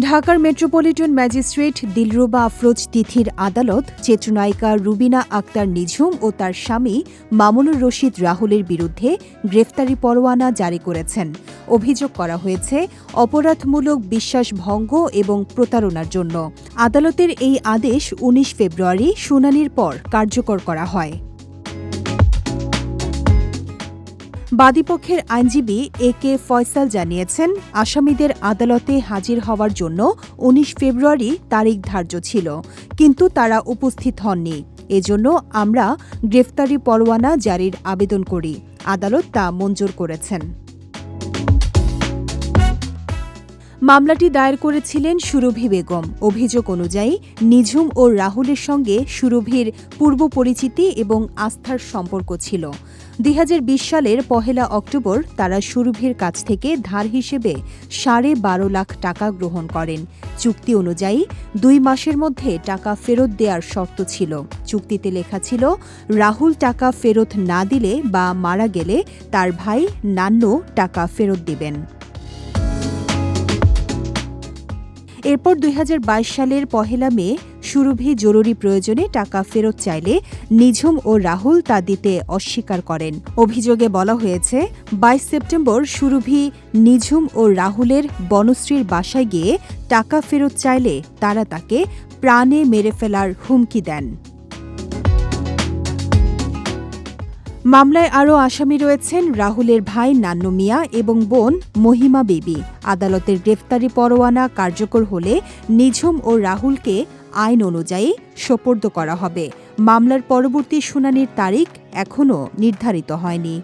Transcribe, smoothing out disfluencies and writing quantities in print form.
ঢাকার metropolitan magistrate Dilruba Afroz তিথির আদালত চিত্রনায়িকা রুবিনা আক্তার নিঝুম ও তার স্বামী মামুনুর রশিদ রাহুলের বিরুদ্ধে গ্রেফতারি পরোয়ানা জারি করেছেন। অভিযোগ করা হয়েছে অপরাধমূলক বিশ্বাসভঙ্গ এবং প্রতারণার জন্য। আদালতের এই আদেশ ১৯ ফেব্রুয়ারি শুনানির পর কার্যকর করা হয়। বাদীপক্ষের আইনজীবী এ কে ফয়সাল জানিয়েছেন, আসামিদের আদালতে হাজির হওয়ার জন্য ১৯ ফেব্রুয়ারি তারিখ ধার্য ছিল, কিন্তু তারা উপস্থিত হননি। এজন্য আমরা গ্রেফতারি পরোয়ানা জারির আবেদন করি। আদালত তা মঞ্জুর করেছেন। মামলাটি দায়ের করেছিলেন সুরভি বেগম। অভিযোগ অনুযায়ী নিঝুম ও রাহুলের সঙ্গে সুরভির পূর্ব পরিচিতি এবং আস্থার সম্পর্ক ছিল। ২০২০ সালের ১ অক্টোবর তারা সুরভির কাছ থেকে ধার হিসেবে ১২.৫ লাখ টাকা গ্রহণ করেন। চুক্তি অনুযায়ী ২ মাসের মধ্যে টাকা ফেরত দেওয়ার শর্ত ছিল। চুক্তিতে লেখা ছিল, রাহুল টাকা ফেরত না দিলে বা মারা গেলে তার ভাই নান্ন টাকা ফেরত দিবেন। এরপর ২০২২ সালের ১ মে সুরভি জরুরি প্রয়োজনে টাকা ফেরত চাইলে নিঝুম ও রাহুল তা দিতে অস্বীকার করেন। অভিযোগে বলা হয়েছে, ২২ সেপ্টেম্বর সুরভি নিঝুম ও রাহুলের বনশ্রীর বাসায় গিয়ে টাকা ফেরত চাইলে তারা তাকে প্রাণে মেরে ফেলার হুমকি দেন। মামলায় আরও আসামি রয়েছেন রাহুলের ভাই নান্ন মিয়া এবং বোন মহিমা বেবি। আদালতের গ্রেফতারি পরোয়ানা কার্যকর হলে নিঝুম ও রাহুলকে আইন অনুযায়ী সোপর্দ করা হবে। মামলার পরবর্তী শুনানির তারিখ এখনও নির্ধারিত হয়নি।